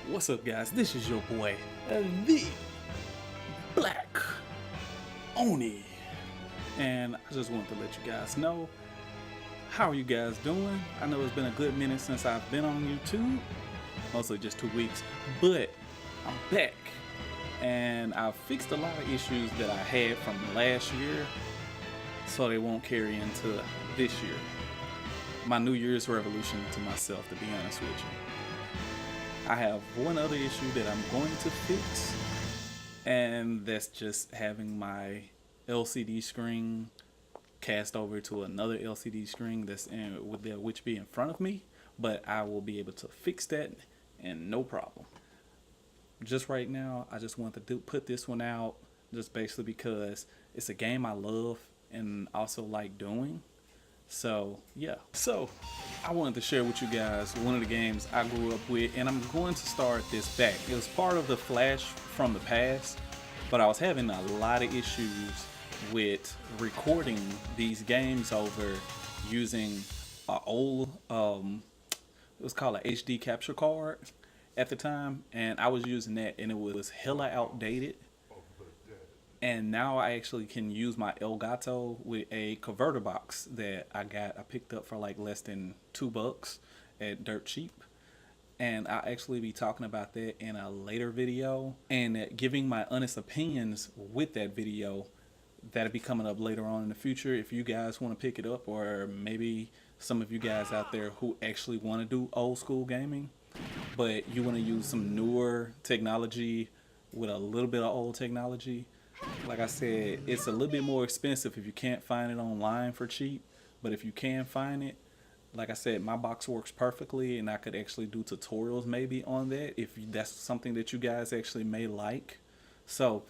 What's up, guys? This is your boy, the Black Oni, and I just wanted to let you guys know, how are you guys doing? I know it's been a good minute since I've been on YouTube, mostly just 2 weeks, but I'm back, and I've fixed a lot of issues that I had from last year, so they won't carry into this year. My New Year's resolution to myself, to be honest with you. I have one other issue that I'm going to fix, and that's just having my LCD screen cast over to another LCD screen that's which be in front of me, but I will be able to fix that and no problem. Just right now, I just want to put this one out just basically because it's a game I love and also like doing. So yeah, so I wanted to share with you guys one of the games I grew up with, and I'm going to start this back. It was part of the Flash from the past, but I was having a lot of issues with recording these games over using an old it was called an HD capture card at the time, and I was using that and it was hella outdated. And now I actually can use my Elgato with a converter box that I picked up for like less than $2 at Dirt Cheap. And I'll actually be talking about that in a later video and giving my honest opinions with that video. That'll be coming up later on in the future if you guys want to pick it up, or maybe some of you guys out there who actually want to do old school gaming, but you want to use some newer technology with a little bit of old technology. Like I said, it's a little bit more expensive if you can't find it online for cheap, but if you can find it, like I said, my box works perfectly, and I could actually do tutorials maybe on that if that's something that you guys actually may like. So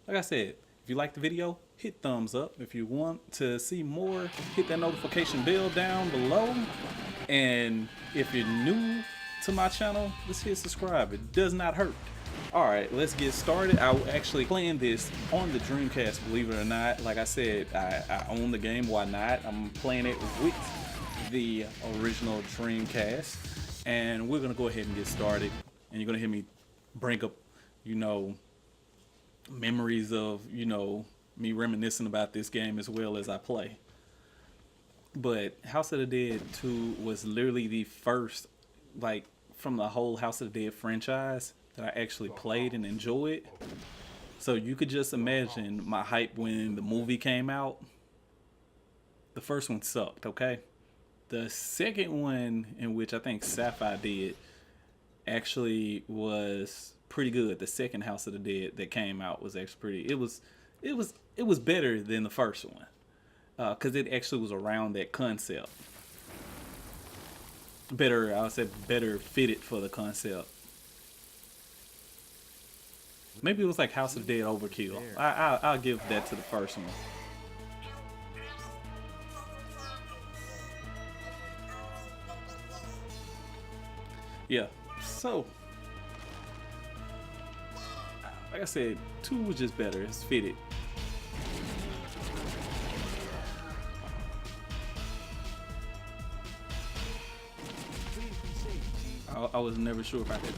like I said, if you like the video, hit thumbs up. If you want to see more, hit that notification bell down below, and if you're new to my channel, just hit subscribe. It does not hurt. Alright, let's get started. I was actually playing this on the Dreamcast, believe it or not. Like I said, I own the game, why not? I'm playing it with the original Dreamcast. And we're going to go ahead and get started. And you're going to hear me bring up, memories of, me reminiscing about this game as well as I play. But House of the Dead 2 was literally the first, from the whole House of the Dead franchise that I actually played and enjoyed. So you could just imagine my hype when the movie came out. The first one sucked, okay? The second one, in which I think Sci-Fi did, actually was pretty good. The second House of the Dead that came out was actually pretty, it was better than the first one. Cause it actually was around that concept. I would say better fitted for the concept. Maybe it was like House of the Dead Overkill. I'll give that to the first one. Yeah, so like I said, 2 was just better. It's fitted. I was never sure if I could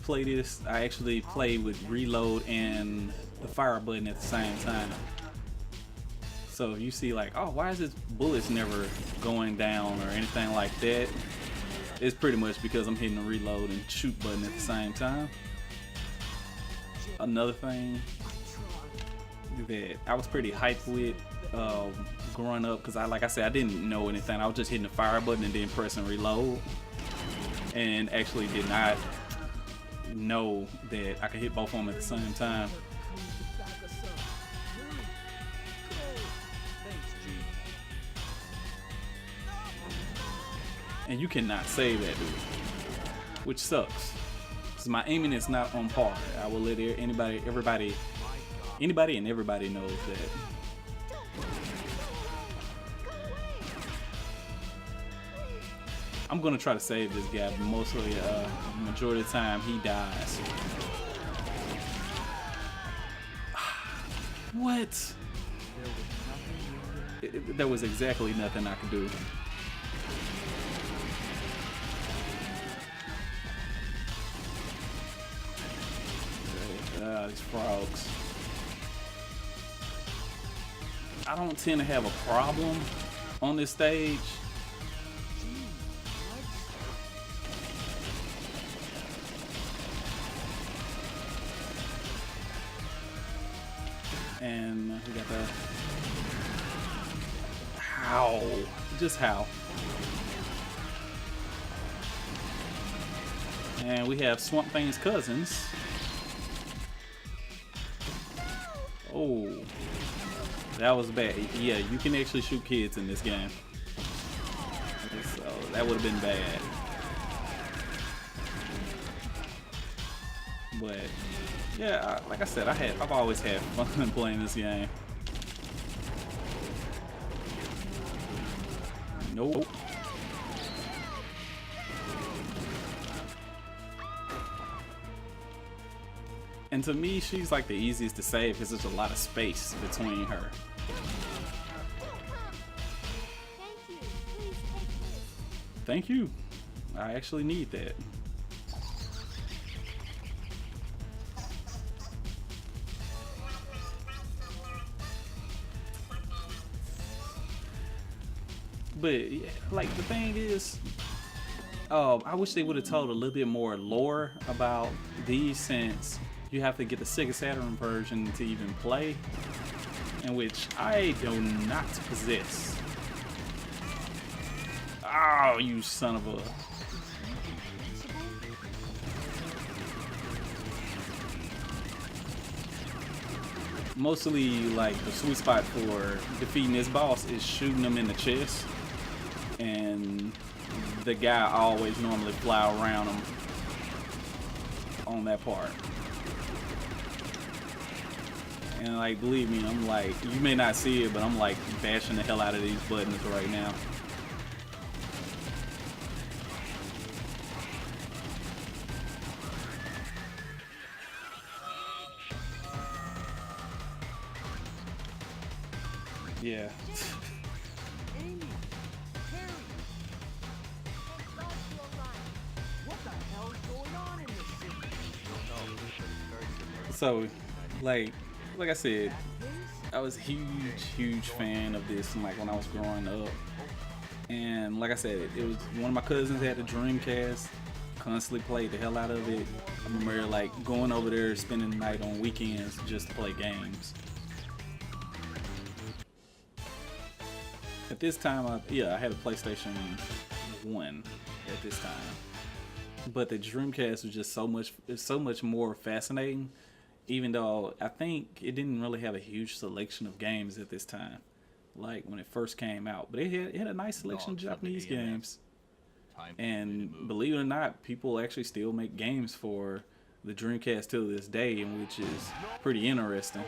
play this. I actually play with reload and the fire button at the same time. So you see oh, why is this bullets never going down or anything like that? It's pretty much because I'm hitting the reload and shoot button at the same time. Another thing that I was pretty hyped with growing up, because like I said, I didn't know anything. I was just hitting the fire button and then pressing reload, and actually did not know that I could hit both of them at the same time. And you cannot save that dude, which sucks, because my aiming is not on par. I will let anybody and everybody knows that. I'm gonna try to save this guy, but mostly, majority of the time, he dies. What? There was exactly nothing I could do. these frogs. I don't tend to have a problem on this stage. And we got the how, just how. And we have Swamp Thing's cousins. Oh, that was bad. Yeah, you can actually shoot kids in this game. So that would have been bad. But yeah, like I said, I've always had fun playing this game. Nope. And to me, she's like the easiest to save because there's a lot of space between her. Thank you. I actually need that. But yeah, like the thing is, I wish they would have told a little bit more lore about these, since you have to get the Sega Saturn version to even play, in which I do not possess. Oh, you son of a... Mostly, like, the sweet spot for defeating this boss is shooting them in the chest, and the guy always normally fly around them on that part. And like, believe me, I'm like, you may not see it, but I'm like bashing the hell out of these buttons right now. Yeah. So, like I said, I was a huge fan of this, like when I was growing up. And like I said, it was one of my cousins had the Dreamcast, constantly played the hell out of it. I remember like going over there, spending the night on weekends just to play games. At this time, I had a PlayStation 1 at this time. But the Dreamcast was just so much more fascinating, even though I think it didn't really have a huge selection of games at this time, like when it first came out. But it had a nice selection of Japanese games. And believe it or not, people actually still make games for the Dreamcast till this day, which is pretty interesting.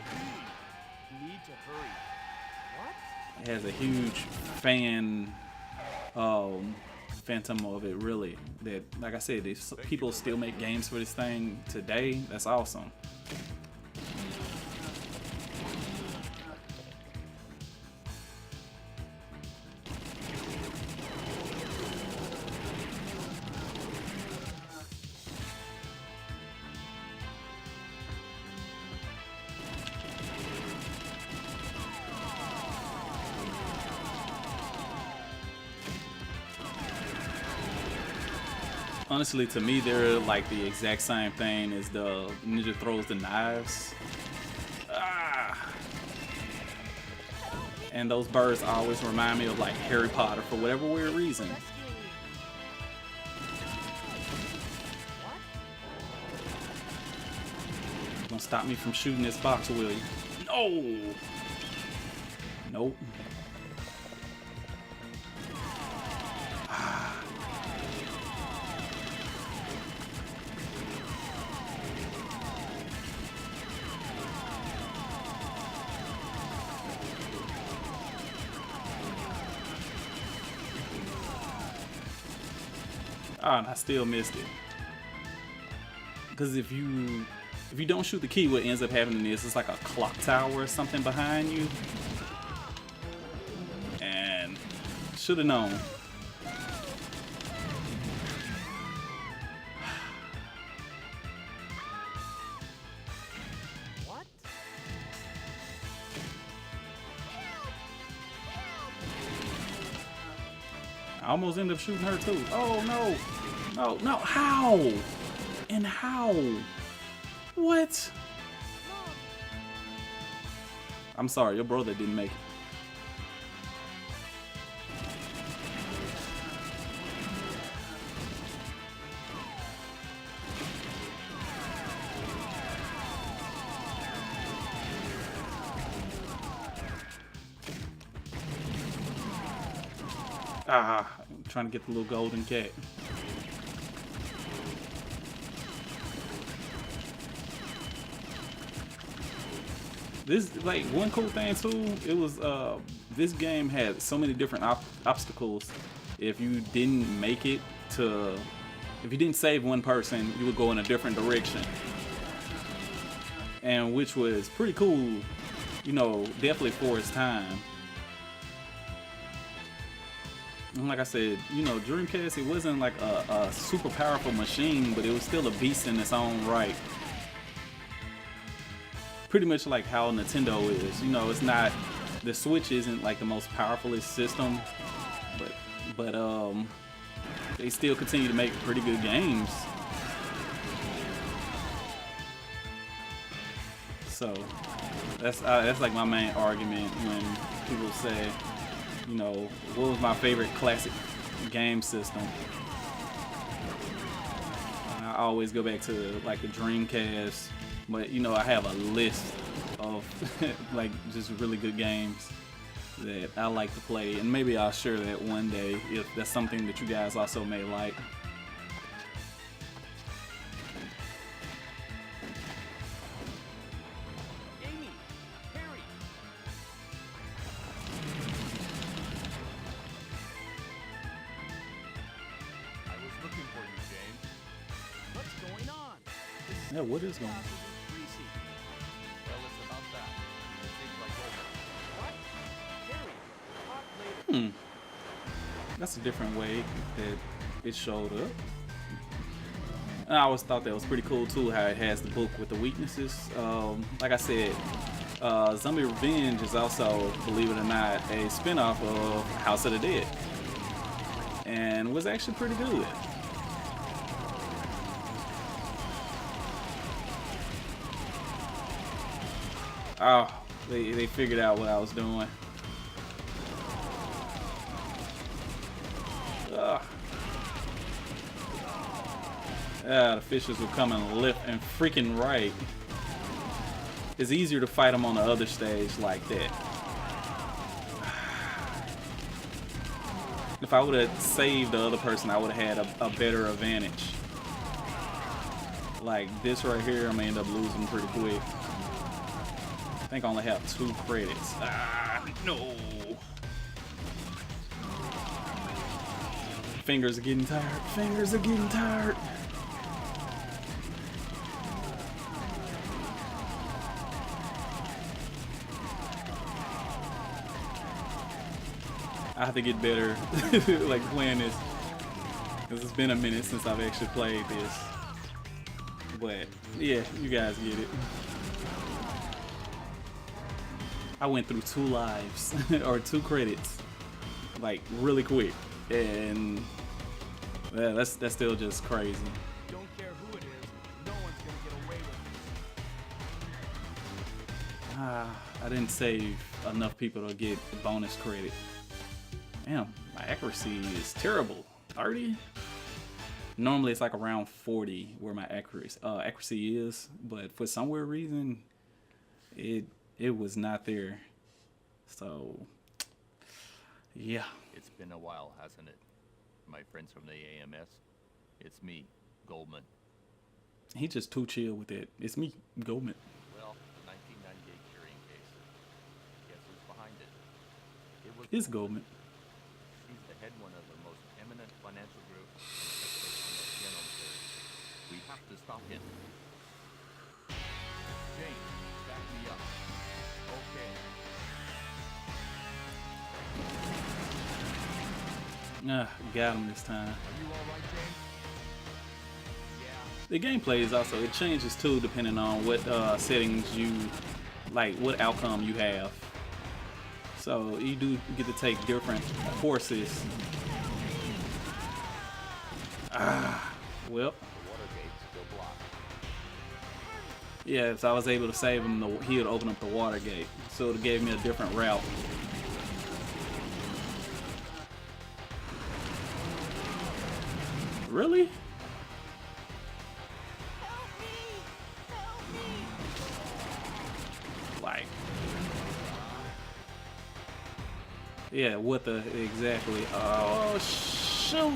It has a huge phantom of it, really. That, like I said, people still make games for this thing today. That's awesome. Honestly, to me, they're like the exact same thing as the ninja throws the knives. Ah! And those birds always remind me of like Harry Potter for whatever weird reason. Gonna stop me from shooting this box, will you? No! Nope. Oh, and I still missed it. Because if you don't shoot the key, what ends up happening is it's like a clock tower or something behind you. And should have known. I almost ended up shooting her too. Oh no. No, no, how? And how? What? I'm sorry, your brother didn't make it. Ah, I'm trying to get the little golden cat. This, like, one cool thing too, it was this game had so many different obstacles. If you didn't make it to, if you didn't save one person, you would go in a different direction, and which was pretty cool, you know, definitely for its time. And like I said, you know, Dreamcast, it wasn't like a super powerful machine, but it was still a beast in its own right. Pretty much like how Nintendo is. You know, it's not, the Switch isn't like the most powerful system, but they still continue to make pretty good games. So that's like my main argument when people say, you know, what was my favorite classic game system? I always go back to like the Dreamcast, but you know, I have a list of like just really good games that I like to play, and maybe I'll share that one day if that's something that you guys also may like. Yeah, what is going on? That's a different way that it showed up. And I always thought that was pretty cool too, how it has the book with the weaknesses. Like I said, Zombie Revenge is also, believe it or not, a spin-off of House of the Dead, and was actually pretty good. Oh, they figured out what I was doing. The fishes will come and lift and freaking right. It's easier to fight them on the other stage like that. If I would have saved the other person, I would have had a better advantage. Like this right here, I'm gonna end up losing pretty quick. I think I only have 2 credits. Ah, no. Fingers are getting tired. Fingers are getting tired. I have to get better, like playing this, because it's been a minute since I've actually played this. But yeah, you guys get it. I went through 2 lives or 2 credits, like really quick, and yeah, that's still just crazy. Don't care who it is, no one's gonna get away with it. I didn't save enough people to get the bonus credit. Damn, my accuracy is terrible. 30? Normally it's like around 40 where my accuracy is, but for some weird reason, it was not there. So, yeah. It's been a while, hasn't it? My friends from the AMS. It's me, Goldman. He just too chill with it. It's me, Goldman. Well, 1998 carrying case. Guess who's behind it? It was It's Goldman. He's the head one of the most eminent financial group and expert on the genome theory. We have to stop him. James, back me up. Okay. Got him this time. Are you alright, James? Yeah. The gameplay is also, it changes too depending on what settings you, like what outcome you have. So you do get to take different courses Well, The water gate's still blocked. yeah, if I was able to save him, he would open up the water gate. So it gave me a different route. Really? Like, yeah, what the exactly? Oh shoot!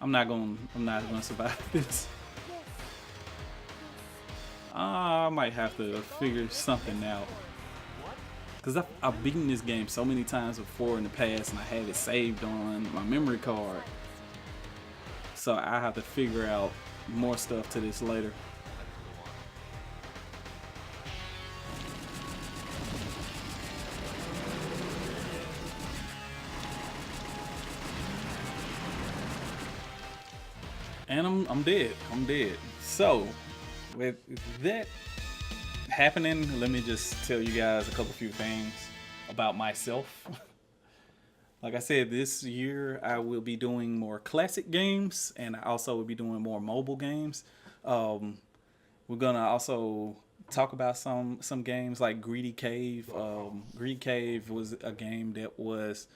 I'm not gonna survive this. I might have to figure something out. Cause I've beaten this game so many times before in the past, and I have it saved on my memory card. So I have to figure out more stuff to this later. And I'm dead. I'm dead. So with that happening, let me just tell you guys a couple few things about myself. Like I said, this year I will be doing more classic games, and I also will be doing more mobile games. We're gonna also talk about some games like Greedy Cave. Greedy Cave was a game that was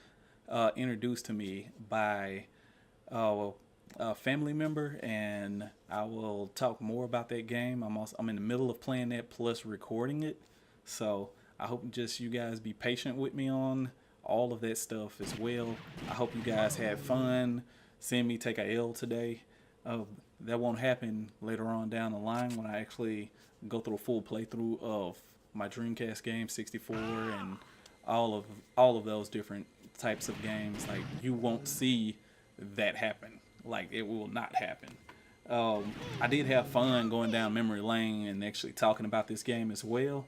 introduced to me by a family member, and I will talk more about that game. I'm in the middle of playing that plus recording it, so I hope just you guys be patient with me on all of that stuff as well. I hope you guys had fun seeing me take a L today. That won't happen later on down the line when I actually go through a full playthrough of my Dreamcast game 64 and all of those different types of games. Like, you won't see that happen. Like, it will not happen. I did have fun going down memory lane and actually talking about this game as well.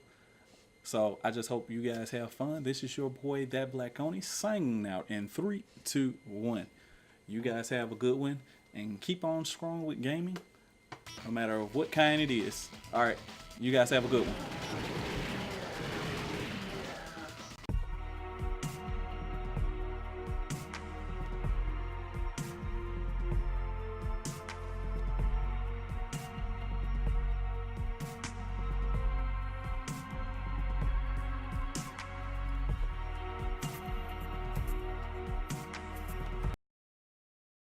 So I just hope you guys have fun. This is your boy, That Black Oni, signing out in 3, 2, 1. You guys have a good one, and keep on strong with gaming, no matter what kind it is. All right, you guys have a good one.